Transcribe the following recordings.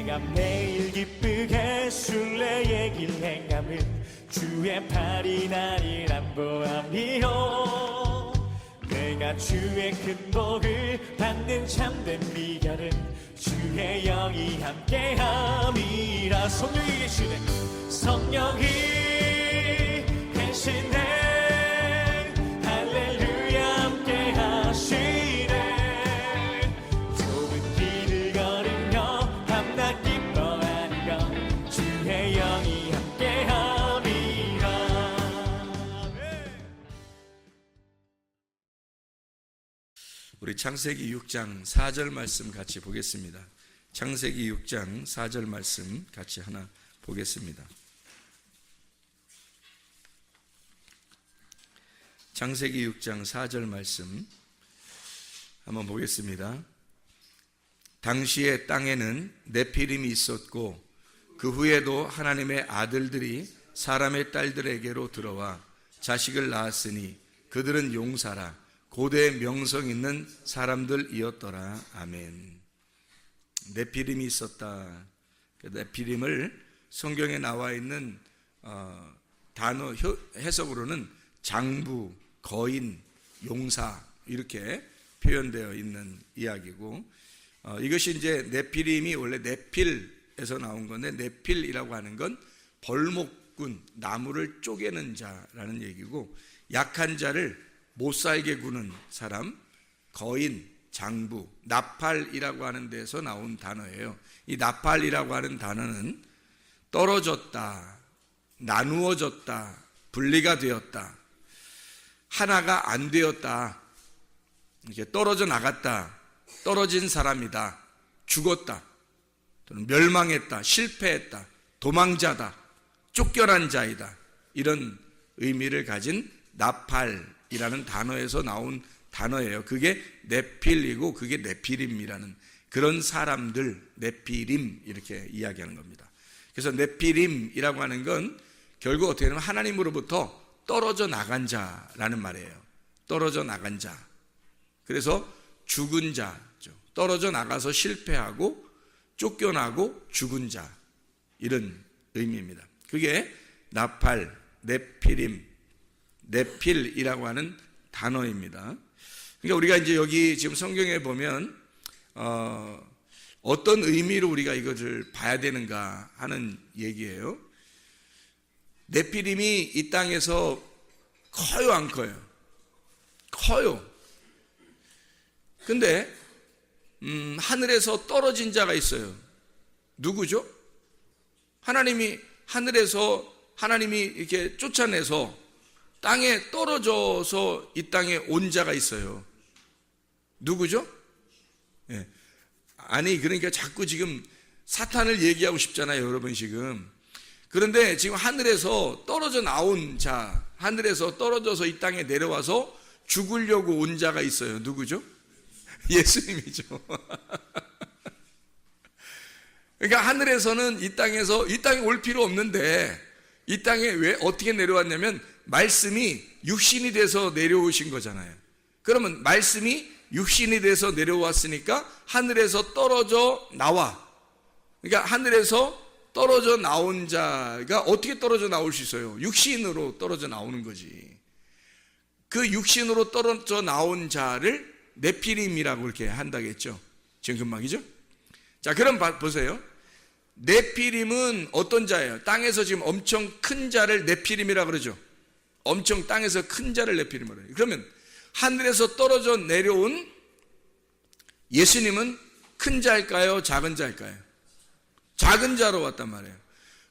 내가 매일 기쁘게 순례의 길 행함은 주의 팔이 나를 안보함이요 내가 주의 큰 복을 받는 참된 비결은 주의 영이 함께함이라. 성령이 계시네, 성령이 계시네, 할렐루야 함께하시네. 좁은 길을 걸으며 밤낮 기뻐하는 것 주의 영이 함께함이라. 우리 창세기 6장 4절 말씀 같이 보겠습니다. 창세기 6장 4절 말씀 같이 하나 보겠습니다. 창세기 6장 4절 말씀 한번 보겠습니다. 당시에 땅에는 네피림이 있었고 그 후에도 하나님의 아들들이 사람의 딸들에게로 들어와 자식을 낳았으니 그들은 용사라 고대 명성 있는 사람들이었더라. 아멘. 네피림이 있었다. 네피림을 성경에 나와 있는 단어 해석으로는 장부, 거인, 용사 이렇게 표현되어 있는 이야기고, 이것이 이제 네피림이 원래 네필에서 나온 건데, 네필이라고 하는 건 벌목꾼, 나무를 쪼개는 자라는 얘기고, 약한 자를 못 살게 구는 사람, 거인, 장부, 나팔이라고 하는 데서 나온 단어예요. 이 나팔이라고 하는 단어는 떨어졌다, 나누어졌다, 분리가 되었다, 하나가 안 되었다, 이렇게 떨어져 나갔다, 떨어진 사람이다, 죽었다, 또는 멸망했다, 실패했다, 도망자다, 쫓겨난 자이다, 이런 의미를 가진 나팔이라는 단어에서 나온 단어예요. 그게 네필이고 그게 네피림이라는 그런 사람들, 네피림 이렇게 이야기하는 겁니다. 그래서 네피림이라고 하는 건 결국 어떻게 보면 하나님으로부터 떨어져 나간 자라는 말이에요. 떨어져 나간 자. 그래서 죽은 자죠. 떨어져 나가서 실패하고 쫓겨나고 죽은 자, 이런 의미입니다. 그게 나팔, 네피림, 네필이라고 하는 단어입니다. 그러니까 우리가 이제 여기 지금 성경에 보면 어떤 의미로 우리가 이것을 봐야 되는가 하는 얘기예요. 네피림이 이 땅에서 커요, 안 커요? 커요. 근데 하늘에서 떨어진 자가 있어요. 누구죠? 하나님이 하늘에서 하나님이 이렇게 쫓아내서 땅에 떨어져서 이 땅에 온 자가 있어요. 누구죠? 예. 아니, 그러니까 자꾸 지금 사탄을 얘기하고 싶잖아요, 여러분 지금. 그런데 지금 하늘에서 떨어져 나온 자, 하늘에서 떨어져서 이 땅에 내려와서 죽으려고 온 자가 있어요. 누구죠? 예수님이죠. 그러니까 하늘에서는 이 땅에 올 필요 없는데 이 땅에 왜 어떻게 내려왔냐면 말씀이 육신이 돼서 내려오신 거잖아요. 그러면 말씀이 육신이 돼서 내려왔으니까 하늘에서 떨어져 나와. 그러니까 하늘에서 떨어져 나온 자가 어떻게 떨어져 나올 수 있어요? 육신으로 떨어져 나오는 거지. 그 육신으로 떨어져 나온 자를 네피림이라고 이렇게 한다겠죠. 지금 금방이죠? 자, 그럼 보세요. 네피림은 어떤 자예요? 땅에서 지금 엄청 큰 자를 네피림이라고 그러죠. 엄청 땅에서 큰 자를 네피림이라고 해요. 그러면 하늘에서 떨어져 내려온 예수님은 큰 자일까요? 작은 자일까요? 작은 자로 왔단 말이에요.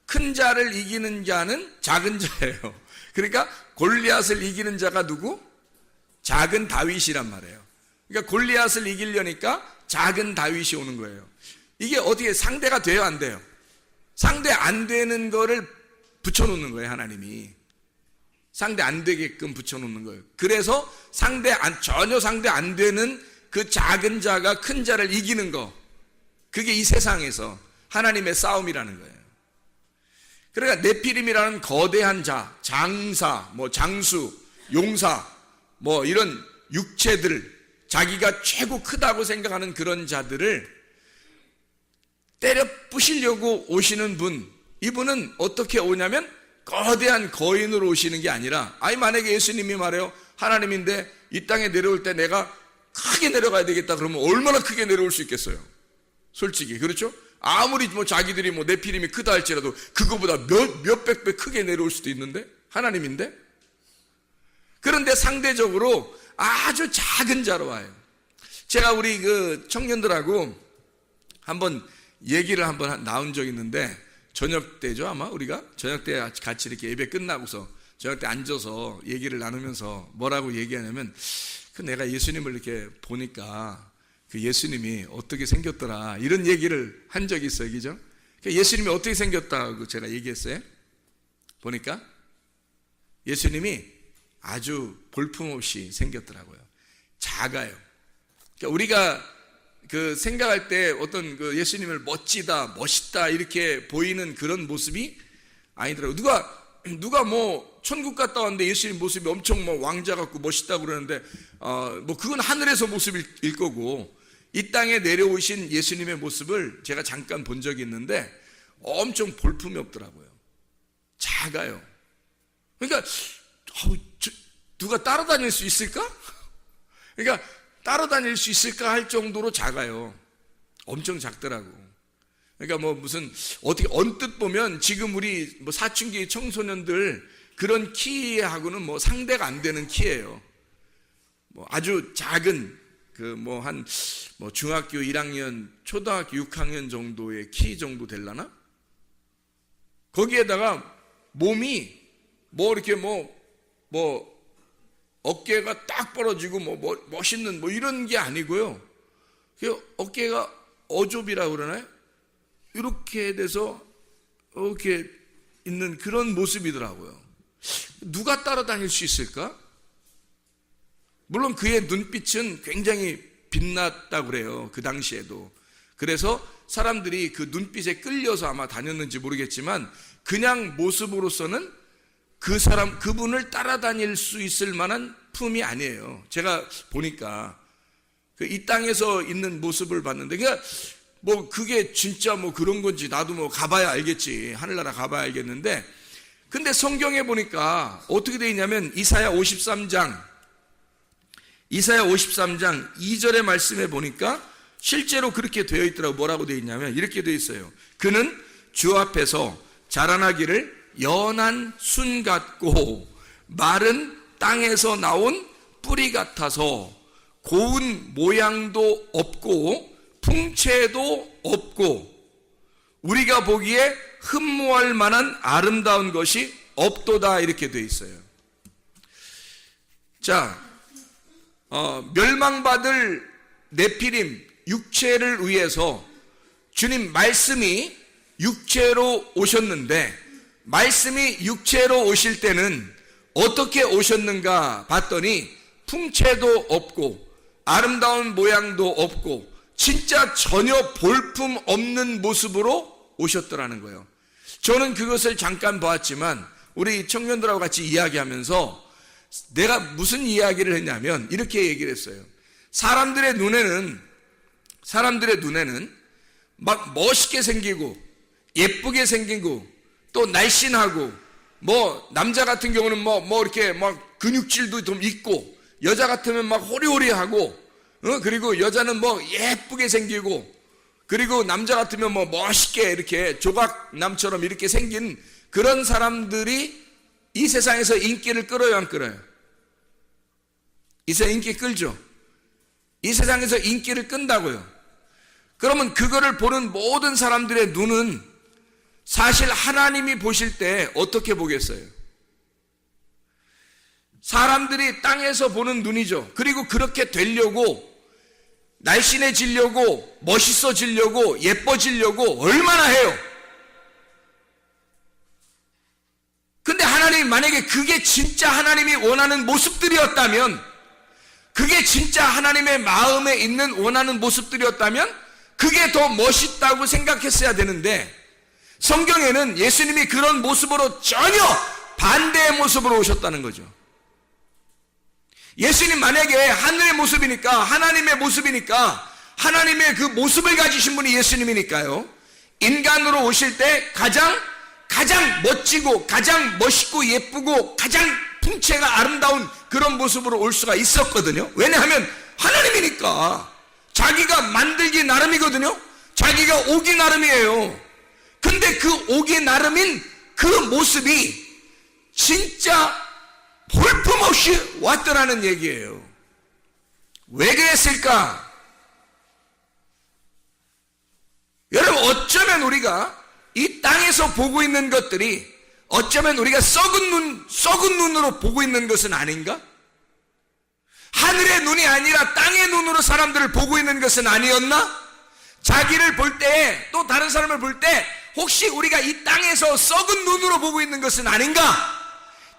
큰 자를 이기는 자는 작은 자예요. 그러니까 골리앗을 이기는 자가 누구? 작은 다윗이란 말이에요. 그러니까 골리앗을 이기려니까 작은 다윗이 오는 거예요. 이게 어떻게 상대가 돼요, 안 돼요? 상대 안 되는 거를 붙여놓는 거예요, 하나님이. 상대 안 되게끔 붙여놓는 거예요. 그래서 전혀 상대 안 되는 그 작은 자가 큰 자를 이기는 거, 그게 이 세상에서 하나님의 싸움이라는 거예요. 그러니까 네피림이라는 거대한 자, 장사, 장수, 용사, 이런 육체들, 자기가 최고 크다고 생각하는 그런 자들을 때려 부시려고 오시는 분, 이분은 어떻게 오냐면 거대한 거인으로 오시는 게 아니라, 아니 만약에 예수님이 말해요, 하나님인데 이 땅에 내려올 때 내가 크게 내려가야 되겠다 그러면 얼마나 크게 내려올 수 있겠어요? 솔직히 그렇죠? 아무리 뭐 자기들이 뭐 네피림이 크다 할지라도 그거보다 몇백 배 크게 내려올 수도 있는데, 하나님인데. 그런데 상대적으로 아주 작은 자로 와요. 제가 우리 그 청년들하고 한번 얘기를 한번 나온 적이 있는데, 저녁 때죠 아마, 우리가 저녁 때 같이 이렇게 예배 끝나고서 저녁 때 앉아서 얘기를 나누면서 뭐라고 얘기하냐면, 그 내가 예수님을 이렇게 보니까 그 예수님이 어떻게 생겼더라, 이런 얘기를 한 적이 있어요. 그죠? 예수님이 어떻게 생겼다고 제가 얘기했어요. 보니까 예수님이 아주 볼품없이 생겼더라고요. 작아요. 그러니까 우리가 그 생각할 때 어떤 그 예수님을 멋지다, 멋있다 이렇게 보이는 그런 모습이 아니더라고요. 누가 뭐 천국 갔다 왔는데 예수님 모습이 엄청 뭐 왕자 같고 멋있다고 그러는데, 뭐 그건 하늘에서 모습일 거고, 이 땅에 내려오신 예수님의 모습을 제가 잠깐 본 적이 있는데 엄청 볼품이 없더라고요. 작아요. 그러니까 누가 따라다닐 수 있을까? 그러니까 따라다닐 수 있을까 할 정도로 작아요. 엄청 작더라고. 그러니까 뭐 무슨 어떻게 언뜻 보면 지금 우리 뭐 사춘기 청소년들 그런 키하고는 뭐 상대가 안 되는 키예요. 뭐 아주 작은 그 뭐 한 뭐 중학교 1학년, 초등학교 6학년 정도의 키 정도 될라나? 거기에다가 몸이 뭐 이렇게 뭐 어깨가 딱 벌어지고 뭐 멋있는 뭐 이런 게 아니고요. 어깨가 어좁이라고 그러나요? 이렇게 돼서 이렇게 있는 그런 모습이더라고요. 누가 따라다닐 수 있을까? 물론 그의 눈빛은 굉장히 빛났다고 그래요. 그 당시에도. 그래서 사람들이 그 눈빛에 끌려서 아마 다녔는지 모르겠지만, 그냥 모습으로서는 그분을 따라다닐 수 있을 만한 품이 아니에요. 제가 보니까 이 땅에서 있는 모습을 봤는데, 그러니까 뭐 그게 진짜 뭐 그런 건지 나도 뭐 가봐야 알겠지, 하늘나라 가봐야 알겠는데, 근데 성경에 보니까 어떻게 되어 있냐면 이사야 53장 2절의 말씀에 보니까 실제로 그렇게 되어 있더라고. 뭐라고 되어 있냐면 이렇게 되어 있어요. 그는 주 앞에서 자라나기를 연한 순 같고 마른 땅에서 나온 뿌리 같아서 고운 모양도 없고 풍채도 없고 우리가 보기에 흠모할 만한 아름다운 것이 없도다, 이렇게 되어 있어요. 자, 멸망받을 네피림 육체를 위해서 주님 말씀이 육체로 오셨는데, 말씀이 육체로 오실 때는 어떻게 오셨는가 봤더니 풍채도 없고 아름다운 모양도 없고 진짜 전혀 볼품 없는 모습으로 오셨더라는 거예요. 저는 그것을 잠깐 보았지만 우리 청년들하고 같이 이야기하면서 내가 무슨 이야기를 했냐면 이렇게 얘기를 했어요. 사람들의 눈에는 막 멋있게 생기고 예쁘게 생기고 또 날씬하고, 뭐 남자 같은 경우는 뭐 이렇게 막 근육질도 좀 있고, 여자 같으면 막 호리호리하고, 그리고 여자는 뭐 예쁘게 생기고, 그리고 남자 같으면 뭐 멋있게 이렇게 조각남처럼 이렇게 생긴 그런 사람들이 이 세상에서 인기를 끌어요, 안 끌어요? 이 세상 인기 끌죠? 이 세상에서 인기를 끈다고요. 그러면 그거를 보는 모든 사람들의 눈은 사실 하나님이 보실 때 어떻게 보겠어요? 사람들이 땅에서 보는 눈이죠. 그리고 그렇게 되려고, 날씬해지려고, 멋있어지려고, 예뻐지려고 얼마나 해요. 근데 하나님이 만약에 그게 진짜 하나님이 원하는 모습들이었다면, 그게 진짜 하나님의 마음에 있는 원하는 모습들이었다면 그게 더 멋있다고 생각했어야 되는데, 성경에는 예수님이 그런 모습으로 전혀 반대의 모습으로 오셨다는 거죠. 예수님 만약에 하늘의 모습이니까, 하나님의 모습이니까, 하나님의 그 모습을 가지신 분이 예수님이니까요, 인간으로 오실 때 가장 멋지고 가장 멋있고 예쁘고 가장 풍채가 아름다운 그런 모습으로 올 수가 있었거든요. 왜냐하면 하나님이니까. 자기가 만들기 나름이거든요. 자기가 오기 나름이에요. 근데 그 오기 나름인 그 모습이 진짜 볼품없이 왔더라는 얘기예요. 왜 그랬을까? 여러분, 어쩌면 우리가 이 땅에서 보고 있는 것들이 어쩌면 우리가 썩은 눈으로 보고 있는 것은 아닌가? 하늘의 눈이 아니라 땅의 눈으로 사람들을 보고 있는 것은 아니었나? 자기를 볼 때, 또 다른 사람을 볼 때 혹시 우리가 이 땅에서 썩은 눈으로 보고 있는 것은 아닌가?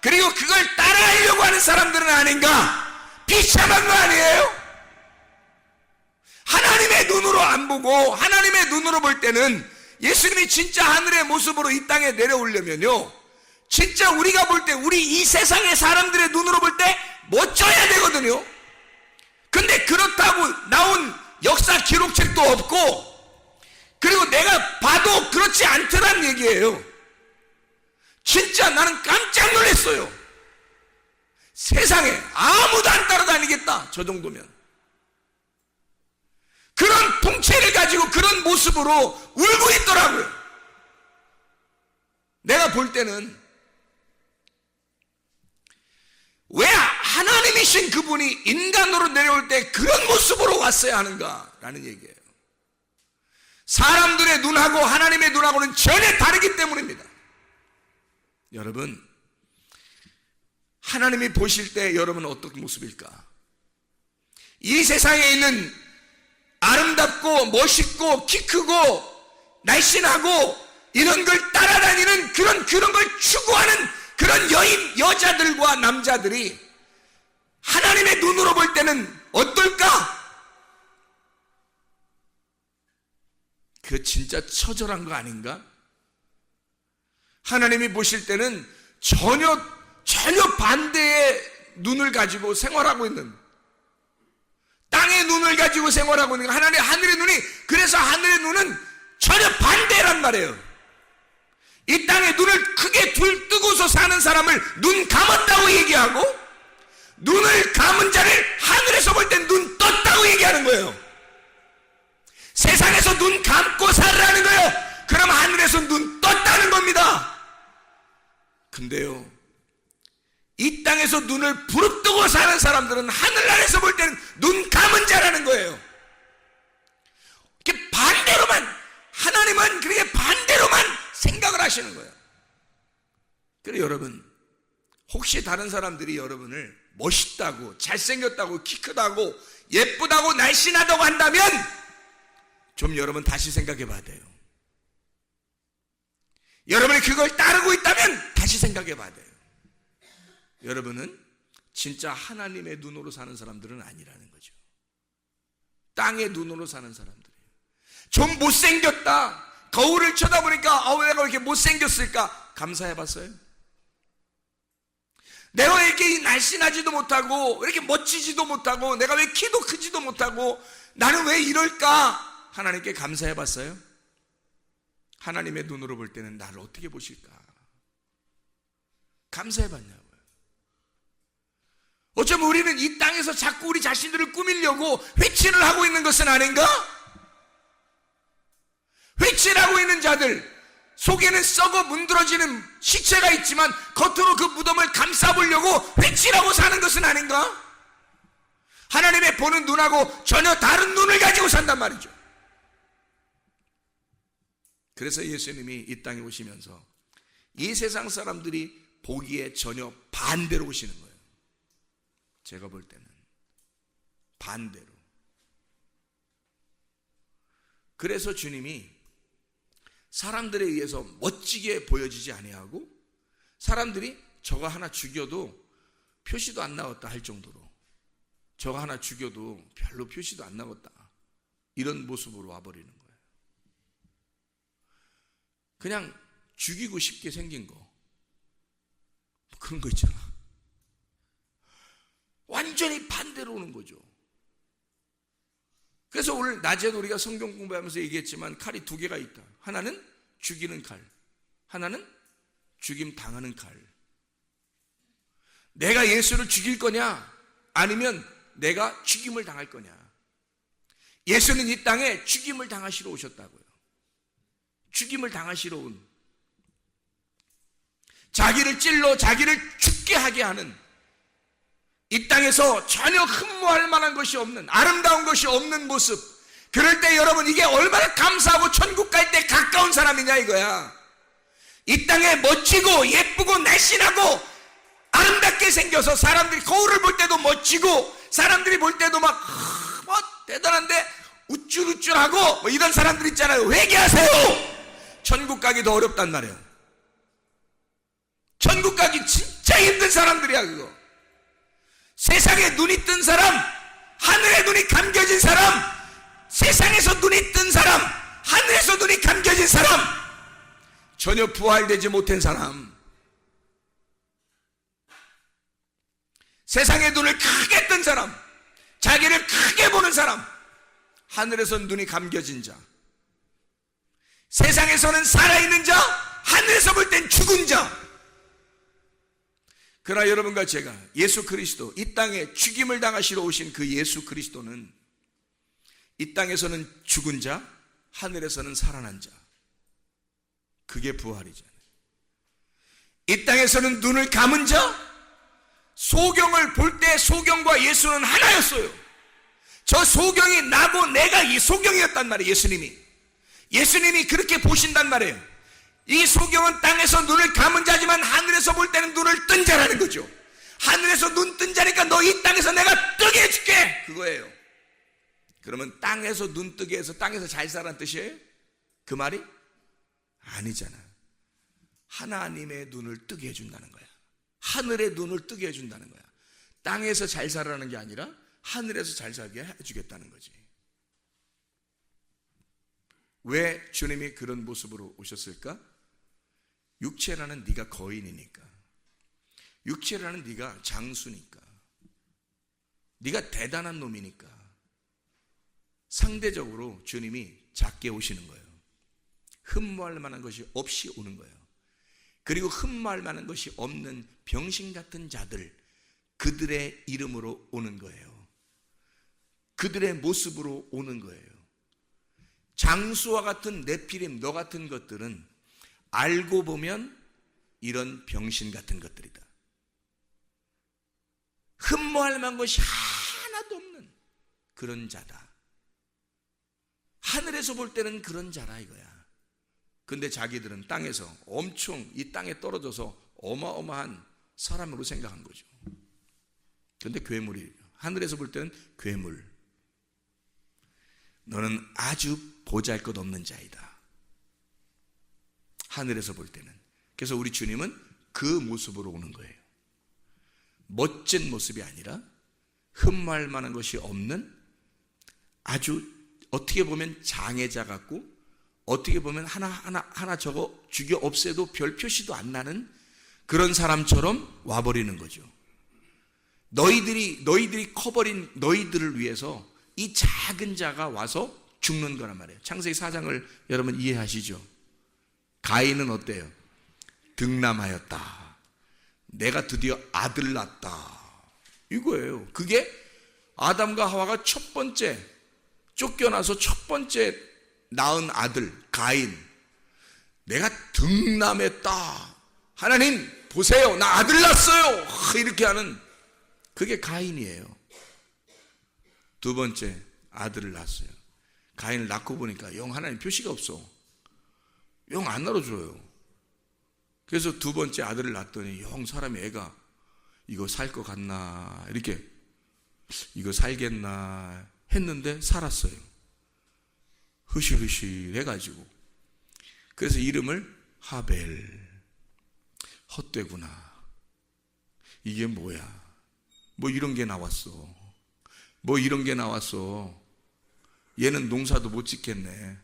그리고 그걸 따라하려고 하는 사람들은 아닌가? 비참한 거 아니에요? 하나님의 눈으로 안 보고 하나님의 눈으로 볼 때는 예수님이 진짜 하늘의 모습으로 이 땅에 내려오려면요, 진짜 우리가 볼 때, 우리 이 세상의 사람들의 눈으로 볼 때 멋져야 되거든요. 근데 그렇다고 나온 역사 기록책도 없고, 그리고 내가 봐도 그렇지 않더란 얘기예요. 진짜 나는 깜짝 놀랐어요. 세상에 아무도 안 따라다니겠다, 저 정도면. 그런 통째를 가지고 그런 모습으로 울고 있더라고요. 내가 볼 때는 왜 하나님이신 그분이 인간으로 내려올 때 그런 모습으로 왔어야 하는가라는 얘기예요. 사람들의 눈하고 하나님의 눈하고는 전혀 다르기 때문입니다. 여러분, 하나님이 보실 때 여러분은 어떤 모습일까? 이 세상에 있는 아름답고 멋있고 키 크고 날씬하고 이런 걸 따라다니는 그런 걸 추구하는 그런 여자들과 남자들이 하나님의 눈으로 볼 때는 어떨까? 그 진짜 처절한 거 아닌가? 하나님이 보실 때는 전혀 반대의 눈을 가지고 생활하고 있는, 땅의 눈을 가지고 생활하고 있는 하늘의 눈이, 그래서 하늘의 눈은 전혀 반대란 말이에요. 이 땅에 눈을 크게 뜨고서 사는 사람을 눈 감았다고 얘기하고, 눈을 감은 자를 하늘에서 볼 땐 눈 떴다고 얘기하는 거예요. 세상에서 눈 감고 살라는 거예요. 그럼 하늘에서 눈 떴다는 겁니다. 근데요, 이 땅에서 눈을 부릅뜨고 사는 사람들은 하늘나라에서 볼 때는 눈 감은 자라는 거예요. 이렇게 반대로만, 하나님은 그렇게 반대로만 생각을 하시는 거예요. 그래서 여러분, 혹시 다른 사람들이 여러분을 멋있다고, 잘생겼다고, 키 크다고, 예쁘다고, 날씬하다고 한다면 좀 여러분 다시 생각해 봐야 돼요. 여러분이 그걸 따르고 있다면 다시 생각해 봐야 돼요. 여러분은 진짜 하나님의 눈으로 사는 사람들은 아니라는 거죠. 땅의 눈으로 사는 사람들이에요. 좀 못생겼다, 거울을 쳐다보니까 왜 내가 이렇게 못생겼을까? 감사해 봤어요? 내가 왜 이렇게 날씬하지도 못하고, 왜 이렇게 멋지지도 못하고, 내가 왜 키도 크지도 못하고, 나는 왜 이럴까? 하나님께 감사해 봤어요? 하나님의 눈으로 볼 때는 나를 어떻게 보실까? 감사해 봤냐고요. 어쩌면 우리는 이 땅에서 자꾸 우리 자신들을 꾸미려고 회치를 하고 있는 것은 아닌가? 회치를 하고 있는 자들 속에는 썩어 문드러지는 시체가 있지만 겉으로 그 무덤을 감싸보려고 회치를 하고 사는 것은 아닌가? 하나님의 보는 눈하고 전혀 다른 눈을 가지고 산단 말이죠. 그래서 예수님이 이 땅에 오시면서 이 세상 사람들이 보기에 전혀 반대로 오시는 거예요. 제가 볼 때는 반대로. 그래서 주님이 사람들에 의해서 멋지게 보여지지 아니하고, 사람들이 저거 하나 죽여도 표시도 안 나왔다 할 정도로, 저거 하나 죽여도 별로 표시도 안 나왔다, 이런 모습으로 와버리는 거예요. 그냥 죽이고 싶게 생긴 거, 그런 거 있잖아. 완전히 반대로 오는 거죠. 그래서 오늘 낮에도 우리가 성경 공부하면서 얘기했지만 칼이 두 개가 있다. 하나는 죽이는 칼, 하나는 죽임 당하는 칼. 내가 예수를 죽일 거냐, 아니면 내가 죽임을 당할 거냐. 예수는 이 땅에 죽임을 당하시러 오셨다고요. 죽임을 당하시러 온, 자기를 찔러 자기를 죽게 하게 하는, 이 땅에서 전혀 흠모할 만한 것이 없는, 아름다운 것이 없는 모습. 그럴 때 여러분, 이게 얼마나 감사하고 천국 갈 때 가까운 사람이냐 이거야. 이 땅에 멋지고 예쁘고 날씬하고 아름답게 생겨서 사람들이 거울을 볼 때도 멋지고 사람들이 볼 때도 막 대단한데 우쭐우쭐하고 뭐 이런 사람들 있잖아요. 회개하세요. 천국 가기 더 어렵단 말이에요. 천국 가기 진짜 힘든 사람들이야 그거. 세상에 눈이 뜬 사람, 하늘에 눈이 감겨진 사람, 세상에서 눈이 뜬 사람, 하늘에서 눈이 감겨진 사람, 전혀 부활되지 못한 사람, 세상의 눈을 크게 뜬 사람, 자기를 크게 보는 사람, 하늘에서 눈이 감겨진 자, 세상에서는 살아있는 자, 하늘에서 볼 땐 죽은 자. 그러나 여러분과 제가 예수 그리스도, 이 땅에 죽임을 당하시러 오신 그 예수 그리스도는 이 땅에서는 죽은 자, 하늘에서는 살아난 자. 그게 부활이잖아요. 이 땅에서는 눈을 감은 자, 소경을 볼 때 소경과 예수는 하나였어요. 저 소경이 나고 내가 이 소경이었단 말이에요. 예수님이 그렇게 보신단 말이에요. 이 소경은 땅에서 눈을 감은 자지만 하늘에서 볼 때는 눈을 뜬 자라는 거죠. 하늘에서 눈 뜬 자니까 너 이 땅에서 내가 뜨게 해줄게, 그거예요. 그러면 땅에서 눈 뜨게 해서 땅에서 잘 살라는 뜻이에요? 그 말이? 아니잖아. 하나님의 눈을 뜨게 해준다는 거야. 하늘의 눈을 뜨게 해준다는 거야. 땅에서 잘 살아라는 게 아니라 하늘에서 잘 살게 해주겠다는 거지. 왜 주님이 그런 모습으로 오셨을까? 육체라는 네가 거인이니까, 육체라는 네가 장수니까, 네가 대단한 놈이니까 상대적으로 주님이 작게 오시는 거예요. 흠모할 만한 것이 없이 오는 거예요. 그리고 흠모할 만한 것이 없는 병신 같은 자들, 그들의 이름으로 오는 거예요. 그들의 모습으로 오는 거예요. 장수와 같은 네피림, 너 같은 것들은 알고 보면 이런 병신 같은 것들이다. 흠모할 만한 것이 하나도 없는 그런 자다. 하늘에서 볼 때는 그런 자라 이거야. 근데 자기들은 땅에서 엄청 이 땅에 떨어져서 어마어마한 사람으로 생각한 거죠. 근데 괴물이에요. 하늘에서 볼 때는 괴물. 너는 아주 보잘것없는 자이다. 하늘에서 볼 때는. 그래서 우리 주님은 그 모습으로 오는 거예요. 멋진 모습이 아니라 흠모할 만한 것이 없는, 아주 어떻게 보면 장애자 같고, 어떻게 보면 하나 저거 죽여 없애도 별 표시도 안 나는 그런 사람처럼 와버리는 거죠. 너희들이 커버린 너희들을 위해서 이 작은 자가 와서 죽는 거란 말이에요. 창세기 4장을 여러분 이해하시죠? 가인은 어때요? 득남하였다. 내가 드디어 아들 낳았다. 이거예요. 그게 아담과 하와가 첫 번째 쫓겨나서 첫 번째 낳은 아들 가인. 내가 득남했다. 하나님 보세요, 나 아들 낳았어요. 이렇게 하는 그게 가인이에요. 두 번째 아들을 낳았어요. 가인을 낳고 보니까 영 하나님 표시가 없어. 영 안 낳아줘요. 그래서 두 번째 아들을 낳았더니 영 사람이 애가 이거 살 것 같나, 이렇게 이거 살겠나 했는데 살았어요. 흐실흐실 해가지고. 그래서 이름을 하벨. 헛되구나. 이게 뭐야? 뭐 이런 게 나왔어. 뭐 이런 게 나왔어. 얘는 농사도 못 짓겠네.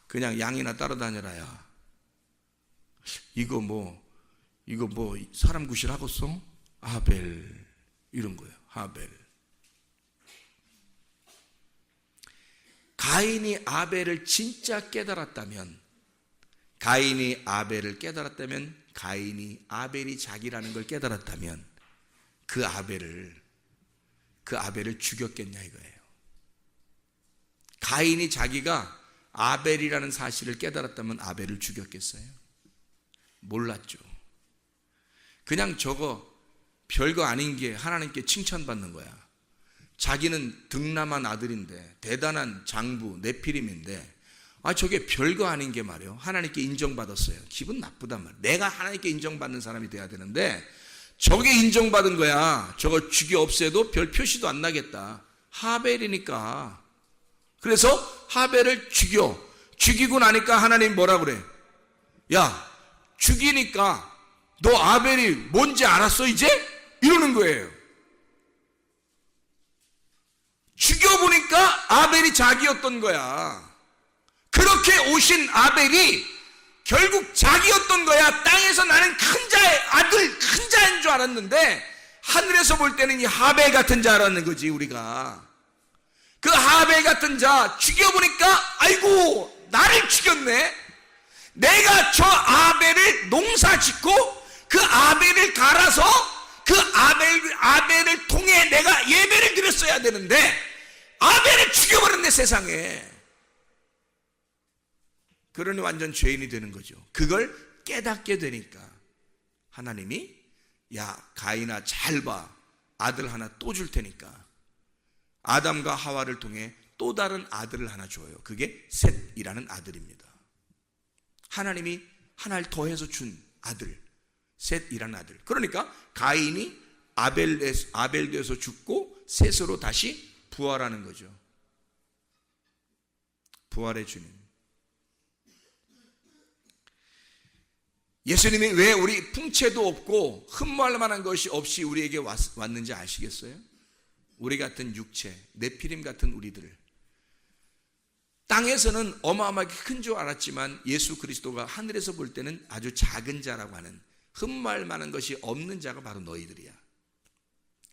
그냥 양이나 따라다녀라야. 이거 뭐 사람 구실하겠어? 하벨. 이런 거예요. 하벨. 가인이 아벨을 진짜 깨달았다면, 가인이 아벨이 자기라는 걸 깨달았다면 그 아벨을 죽였겠냐 이거예요. 가인이 자기가 아벨이라는 사실을 깨달았다면 아벨을 죽였겠어요? 몰랐죠. 그냥 저거 별거 아닌 게 하나님께 칭찬받는 거야. 자기는 득남한 아들인데, 대단한 장부 네피림인데, 저게 별거 아닌 게 말이에요. 하나님께 인정받았어요. 기분 나쁘단 말이에요. 내가 하나님께 인정받는 사람이 돼야 되는데 저게 인정받은 거야. 저거 죽여 없애도 별 표시도 안 나겠다. 하벨이니까. 그래서 하벨을 죽이고 나니까 하나님 뭐라 그래? 야, 죽이니까 너 아벨이 뭔지 알았어 이제? 이러는 거예요. 죽여보니까 아벨이 자기였던 거야. 그렇게 오신 아벨이 결국 자기였던 거야. 땅에서 나는 큰 자의 아들, 큰 자인 줄 알았는데 하늘에서 볼 때는 이 하벨 같은 자라는 거지. 우리가 그 하벨 같은 자 죽여보니까 아이고 나를 죽였네. 내가 저 아벨을 농사 짓고 그 아벨을 갈아서 그 아벨을 통해 내가 예배를 드렸어야 되는데 아벨을 죽여버렸네 세상에. 그러니 완전 죄인이 되는 거죠. 그걸 깨닫게 되니까 하나님이 야 가인아 잘 봐, 아들 하나 또 줄 테니까 아담과 하와를 통해 또 다른 아들을 하나 줘요. 그게 셋이라는 아들입니다. 하나님이 하나를 더해서 준 아들, 셋이라는 아들. 그러니까 가인이 아벨에서 죽고 셋으로 다시 부활하는 거죠. 부활의 주님. 예수님이 왜 우리 풍채도 없고 흠모할 만한 것이 없이 우리에게 왔는지 아시겠어요? 우리 같은 육체, 네피림 같은 우리들, 땅에서는 어마어마하게 큰 줄 알았지만 예수 그리스도가 하늘에서 볼 때는 아주 작은 자라고 하는, 흠모할 만한 것이 없는 자가 바로 너희들이야.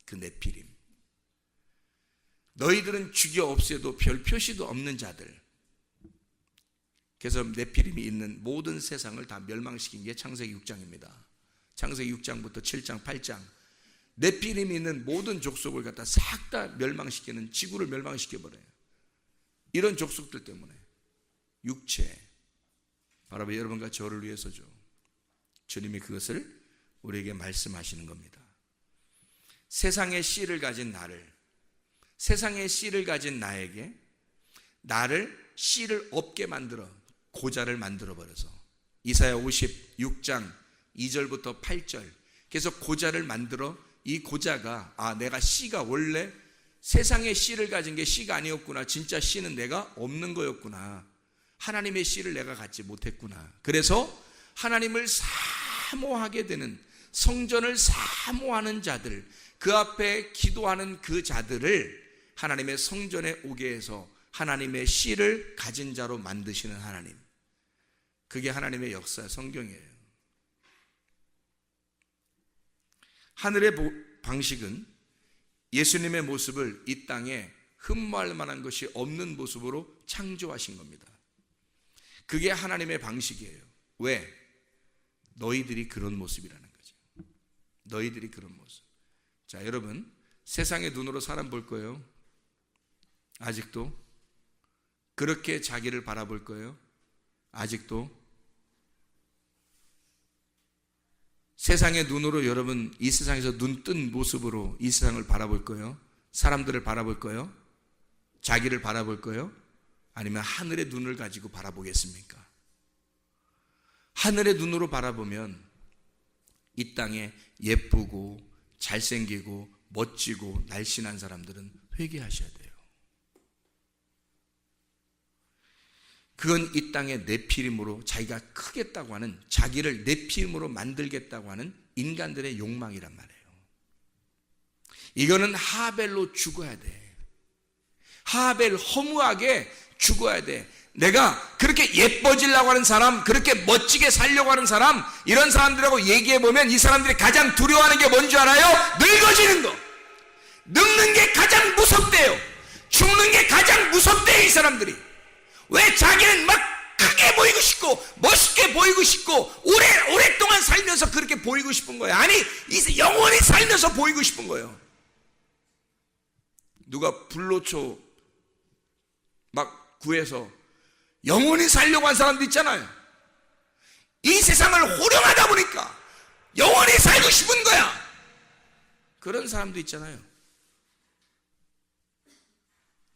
그 네피림. 너희들은 죽여 없애도 별 표시도 없는 자들. 그래서 네피림이 있는 모든 세상을 다 멸망시킨 게 창세기 6장입니다. 창세기 6장부터 7장, 8장. 네피림이 있는 모든 족속을 갖다 싹 다 멸망시키는, 지구를 멸망시켜버려요. 이런 족속들 때문에. 육체. 바로 여러분과 저를 위해서죠. 주님이 그것을 우리에게 말씀하시는 겁니다. 세상의 씨를 가진 나를, 세상의 씨를 가진 나에게 나를 씨를 없게 만들어 고자를 만들어버려서, 이사야 56장 2절부터 8절, 그래서 고자를 만들어, 이 고자가 내가 씨가 원래 세상의 씨를 가진 게 씨가 아니었구나, 진짜 씨는 내가 없는 거였구나, 하나님의 씨를 내가 갖지 못했구나. 그래서 하나님을 사모하게 되는, 성전을 사모하는 자들, 그 앞에 기도하는 그 자들을 하나님의 성전에 오게 해서 하나님의 씨를 가진 자로 만드시는 하나님. 그게 하나님의 역사, 성경이에요. 하늘의 방식은 예수님의 모습을 이 땅에 흠모할 만한 것이 없는 모습으로 창조하신 겁니다. 그게 하나님의 방식이에요. 왜? 너희들이 그런 모습이라는 거죠. 너희들이 그런 모습. 자, 여러분, 세상의 눈으로 사람 볼 거예요? 아직도? 그렇게 자기를 바라볼 거예요? 아직도? 세상의 눈으로 여러분 이 세상에서 눈 뜬 모습으로 이 세상을 바라볼 거예요? 사람들을 바라볼 거예요? 자기를 바라볼 거예요? 아니면 하늘의 눈을 가지고 바라보겠습니까? 하늘의 눈으로 바라보면 이 땅에 예쁘고 잘생기고 멋지고 날씬한 사람들은 회개하셔야 돼요. 그건 이 땅의 네피림으로 자기가 크겠다고 하는, 자기를 네피림으로 만들겠다고 하는 인간들의 욕망이란 말이에요. 이거는 하벨로 죽어야 돼. 하벨, 허무하게 죽어야 돼. 내가 그렇게 예뻐지려고 하는 사람, 그렇게 멋지게 살려고 하는 사람, 이런 사람들하고 얘기해보면 이 사람들이 가장 두려워하는 게 뭔지 알아요? 늙어지는 거. 늙는 게 가장 무섭대요. 죽는 게 가장 무섭대. 이 사람들이 왜 자기는 막 크게 보이고 싶고 멋있게 보이고 싶고 오랫동안 살면서 그렇게 보이고 싶은 거예요. 아니 영원히 살면서 보이고 싶은 거예요. 누가 불로초 막 구해서 영원히 살려고 한 사람도 있잖아요. 이 세상을 호령하다 보니까 영원히 살고 싶은 거야. 그런 사람도 있잖아요.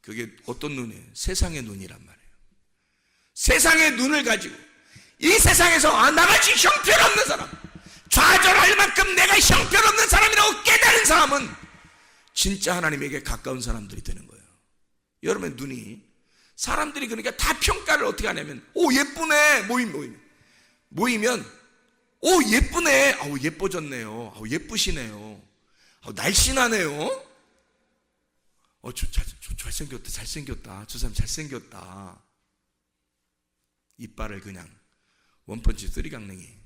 그게 어떤 눈이에요? 세상의 눈이란 말이에요. 세상의 눈을 가지고 이 세상에서 나같이 형편없는 사람, 좌절할 만큼 내가 형편없는 사람이라고 깨달은 사람은 진짜 하나님에게 가까운 사람들이 되는 거예요. 여러분의 눈이, 사람들이 그러니까 다 평가를 어떻게 하냐면, 오 예쁘네, 모이면 오 예쁘네, 아우 예뻐졌네요, 아우 예쁘시네요, 아우 날씬하네요, 잘생겼다, 저 사람 잘생겼다. 이빨을 그냥 원펀치 쓰리강냉이.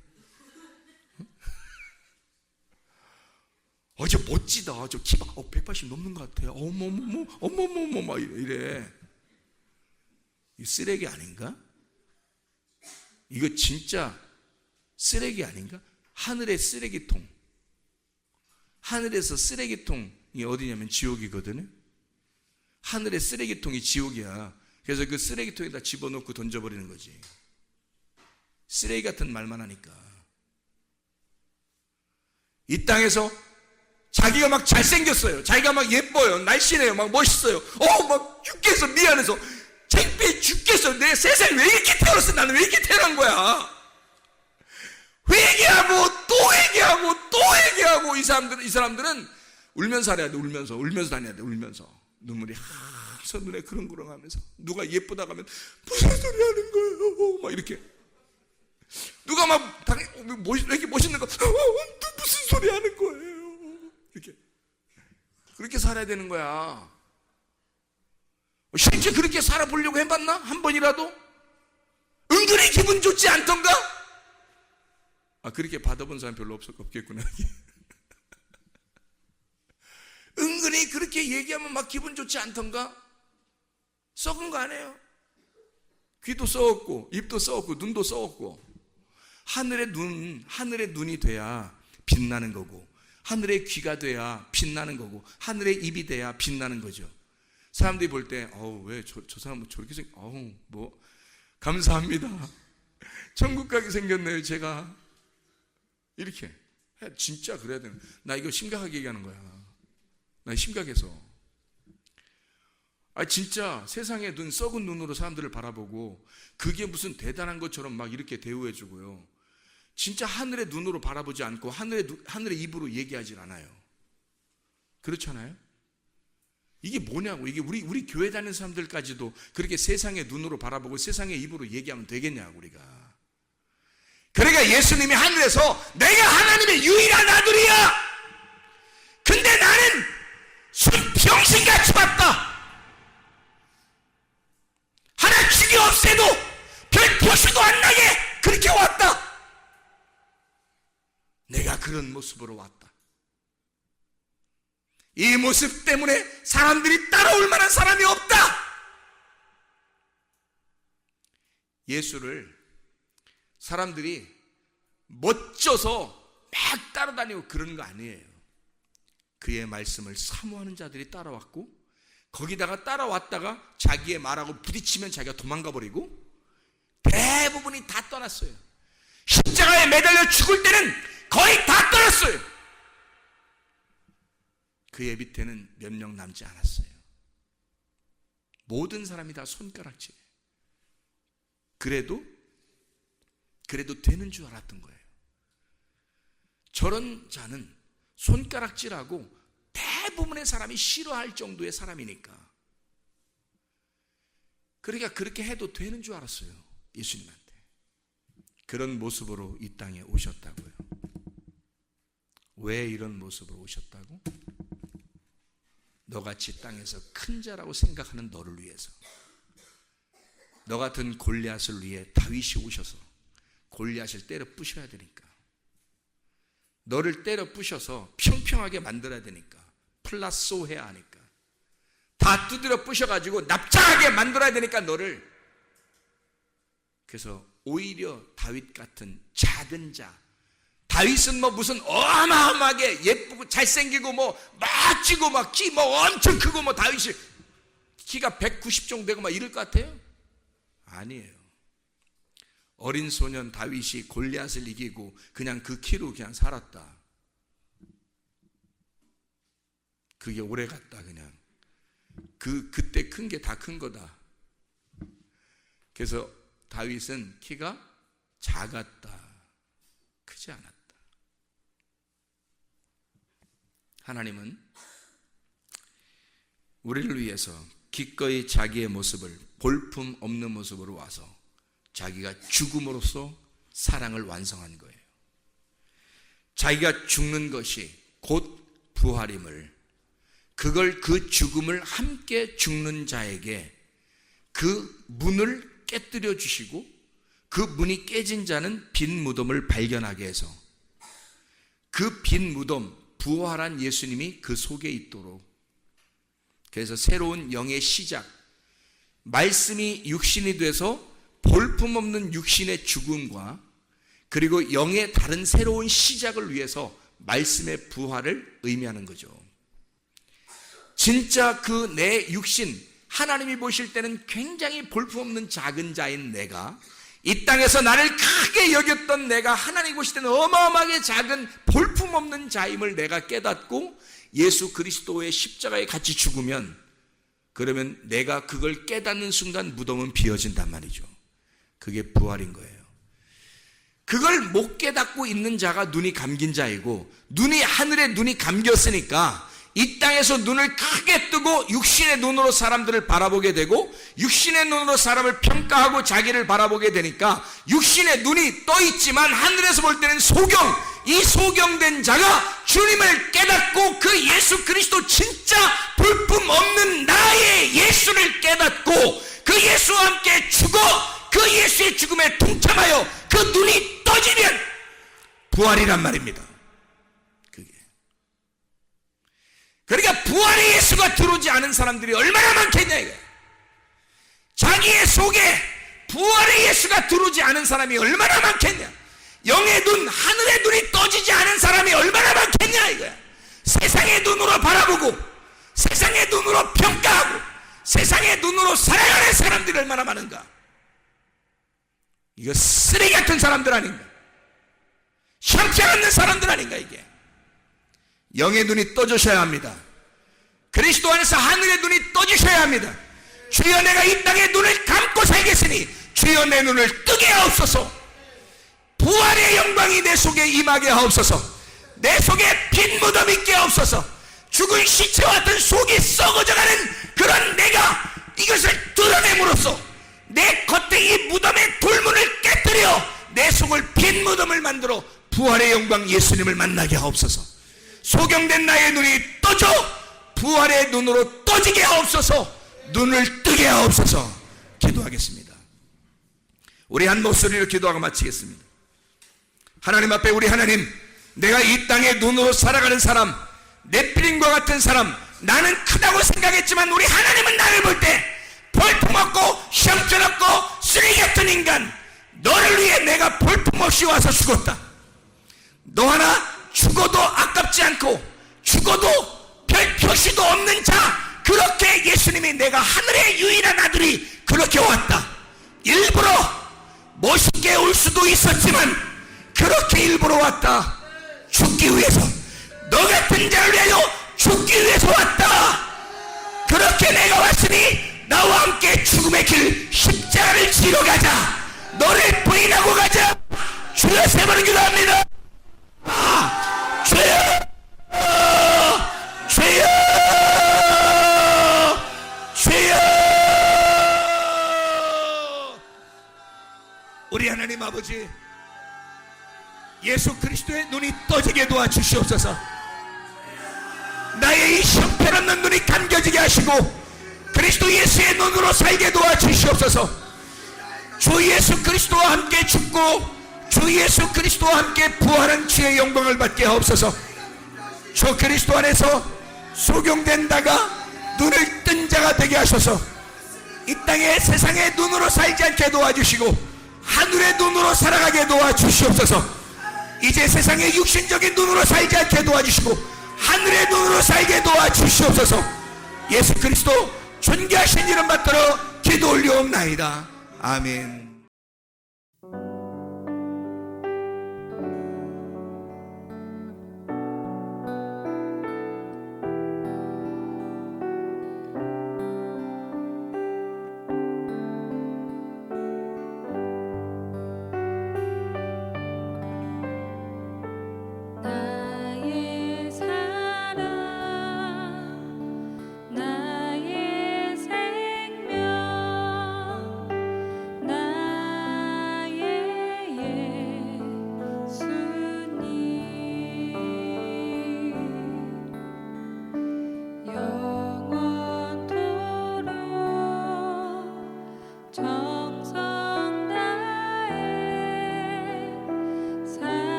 저 멋지다, 저 키가 180 넘는 것 같아요. 어머머머 막 이래. 이 쓰레기 아닌가? 이거 진짜 쓰레기 아닌가? 하늘의 쓰레기통. 하늘에서 쓰레기통이 어디냐면 지옥이거든요. 하늘의 쓰레기통이 지옥이야. 그래서 그 쓰레기통에다 집어넣고 던져버리는 거지. 쓰레기 같은 말만 하니까. 이 땅에서 자기가 막 잘생겼어요, 자기가 막 예뻐요, 날씬해요, 막 멋있어요, 막 죽겠어, 미안해서 창피해 죽겠어, 내 세상에 왜 이렇게 태어났어, 나는 왜 이렇게 태어난 거야. 회개하고 또 회개하고 또 회개하고. 이 사람들은 울면서 살아야 돼. 울면서 다녀야 돼. 울면서 눈물이 항상 눈에 그렁그렁하면서, 누가 예쁘다고 하면 무슨 소리 하는 거예요, 막 이렇게. 누가 막 왜 이렇게 멋있는 거, 무슨 소리 하는 거예요, 이렇게. 그렇게 살아야 되는 거야. 실제 그렇게 살아보려고 해봤나? 한 번이라도? 은근히 기분 좋지 않던가? 그렇게 받아본 사람 별로 없겠구나. 은근히 그렇게 얘기하면 막 기분 좋지 않던가? 썩은 거 아니에요? 귀도 썩었고 입도 썩었고 눈도 썩었고. 하늘의 눈이 돼야 빛나는 거고, 하늘의 귀가 돼야 빛나는 거고, 하늘의 입이 돼야 빛나는 거죠. 사람들이 볼 때 왜 저 사람은 저렇게 감사합니다, 천국 가게 생겼네요 제가, 이렇게. 진짜 그래야 되는. 나 이거 심각하게 얘기하는 거야. 나 심각해서. 진짜 세상의 눈, 썩은 눈으로 사람들을 바라보고 그게 무슨 대단한 것처럼 막 이렇게 대우해주고요. 진짜 하늘의 눈으로 바라보지 않고 하늘의 입으로 얘기하질 않아요. 그렇잖아요? 이게 뭐냐고. 이게 우리 교회 다니는 사람들까지도 그렇게 세상의 눈으로 바라보고 세상의 입으로 얘기하면 되겠냐고, 우리가. 그러니까 예수님이 하늘에서 내가 하나님의 유일한 아들이야. 근데 나는 병신같이 왔다. 하나 죽이 없애도 별 도시도 안 나게 그렇게 왔다. 내가 그런 모습으로 왔다. 이 모습 때문에 사람들이 따라올 만한 사람이 없다. 예수를 사람들이 멋져서 막 따라다니고 그런 거 아니에요. 그의 말씀을 사모하는 자들이 따라왔고, 거기다가 따라왔다가 자기의 말하고 부딪히면 자기가 도망가 버리고, 대부분이 다 떠났어요. 십자가에 매달려 죽을 때는 거의 다 떠났어요. 그의 밑에는 몇 명 남지 않았어요. 모든 사람이 다 손가락질. 그래도 되는 줄 알았던 거예요. 저런 자는 손가락질하고 대부분의 사람이 싫어할 정도의 사람이니까. 그러니까 그렇게 해도 되는 줄 알았어요, 예수님한테. 그런 모습으로 이 땅에 오셨다고요. 왜 이런 모습으로 오셨다고? 너같이 땅에서 큰 자라고 생각하는 너를 위해서. 너 같은 골리앗을 위해 다윗이 오셔서 골리앗을 때려 부셔야 되니까. 너를 때려 부셔서 평평하게 만들어야 되니까. 플라소 해야 하니까. 다 두드려 부셔가지고 납작하게 만들어야 되니까 너를. 그래서 오히려 다윗 같은 작은 자, 다윗은 뭐 무슨 어마어마하게 예쁘고 잘생기고 뭐 멋지고 막 키 뭐 엄청 크고 뭐 다윗이 키가 190 정도 되고 막 이럴 것 같아요? 아니에요. 어린 소년 다윗이 골리앗을 이기고 그냥 그 키로 그냥 살았다. 그게 오래 갔다. 그냥 그때 큰 게 다 큰 거다. 그래서 다윗은 키가 작았다. 크지 않았다. 하나님은 우리를 위해서 기꺼이 자기의 모습을 볼품 없는 모습으로 와서 자기가 죽음으로써 사랑을 완성한 거예요. 자기가 죽는 것이 곧 부활임을, 그걸 그 죽음을 함께 죽는 자에게 그 문을 깨뜨려 주시고 그 문이 깨진 자는 빈 무덤을 발견하게 해서 그 빈 무덤, 부활한 예수님이 그 속에 있도록, 그래서 새로운 영의 시작, 말씀이 육신이 돼서 볼품없는 육신의 죽음과 그리고 영의 다른 새로운 시작을 위해서 말씀의 부활을 의미하는 거죠. 진짜 그 내 육신, 하나님이 보실 때는 굉장히 볼품없는 작은 자인 내가, 이 땅에서 나를 크게 여겼던 내가 하나님 보실 때는 어마어마하게 작은 볼품없는 자임을 내가 깨닫고 예수 그리스도의 십자가에 같이 죽으면, 그러면 내가 그걸 깨닫는 순간 무덤은 비어진단 말이죠. 그게 부활인 거예요. 그걸 못 깨닫고 있는 자가 눈이 감긴 자이고, 눈이 하늘에 눈이 감겼으니까 이 땅에서 눈을 크게 뜨고 육신의 눈으로 사람들을 바라보게 되고 육신의 눈으로 사람을 평가하고 자기를 바라보게 되니까 육신의 눈이 떠 있지만 하늘에서 볼 때는 소경, 이 소경된 자가 주님을 깨닫고 그 예수 그리스도 진짜 볼품 없는 나의 예수를 깨닫고 그 예수와 함께 죽어 그 예수의 죽음에 동참하여 그 눈이 떠지면 부활이란 말입니다. 그러니까 부활의 예수가 들어오지 않은 사람들이 얼마나 많겠냐 이거야. 자기의 속에 부활의 예수가 들어오지 않은 사람이 얼마나 많겠냐. 영의 눈, 하늘의 눈이 떠지지 않은 사람이 얼마나 많겠냐 이거야. 세상의 눈으로 바라보고 세상의 눈으로 평가하고 세상의 눈으로 살아가는 사람들이 얼마나 많은가. 이거 쓰레기 같은 사람들 아닌가. 형편없는 사람들 아닌가. 이게 영의 눈이 떠주셔야 합니다. 그리스도 안에서 하늘의 눈이 떠주셔야 합니다. 주여 내가 이 땅의 눈을 감고 살겠으니 주여 내 눈을 뜨게 하옵소서. 부활의 영광이 내 속에 임하게 하옵소서. 내 속에 빈 무덤 있게 하옵소서. 죽은 시체와 같은 속이 썩어져가는 그런 내가 이것을 드러냄으로써 내 겉에 이 무덤의 돌문을 깨뜨려 내 속을 빈 무덤을 만들어 부활의 영광 예수님을 만나게 하옵소서. 소경된 나의 눈이 떠져 부활의 눈으로 떠지게 하옵소서. 눈을 뜨게 하옵소서. 기도하겠습니다. 우리 한 목소리로 기도하고 마치겠습니다. 하나님 앞에 우리 하나님, 내가 이 땅의 눈으로 살아가는 사람, 네피림과 같은 사람, 나는 크다고 생각했지만 우리 하나님은 나를 볼 때 볼품없고 형편없고 쓰레기 같은 인간, 너를 위해 내가 볼품없이 와서 죽었다. 너 하나 죽어도 아깝지 않고 죽어도 별 표시도 없는 자, 그렇게 예수님이 내가 하늘의 유일한 아들이 그렇게 왔다. 일부러 멋있게 올 수도 있었지만 그렇게 일부러 왔다. 죽기 위해서, 너 같은 자를 위하여 죽기 위해서 왔다. 그렇게 내가 왔으니 나와 함께 죽음의 길 십자가를 지러 가자. 너를 부인하고 가자. 주여 세 번 기도합니다. 주여, 주여, 주여. 우리 하나님 아버지, 예수 그리스도의 눈이 떠지게 도와주시옵소서. 나의 이 형편없는 눈이 감겨지게 하시고 그리스도 예수의 눈으로 살게 도와주시옵소서. 주 예수 그리스도와 함께 죽고 주 예수 그리스도와 함께 부활한 주의 영광을 받게 하옵소서. 주 그리스도 안에서 소경된 자가 눈을 뜬 자가 되게 하셔서 이 땅에 세상의 눈으로 살지 않게 도와주시고 하늘의 눈으로 살아가게 도와주시옵소서. 이제 세상의 육신적인 눈으로 살지 않게 도와주시고 하늘의 눈으로 살게 도와주시옵소서. 예수 그리스도 존귀하신 이름 받들어 기도 올리옵나이다. 아멘.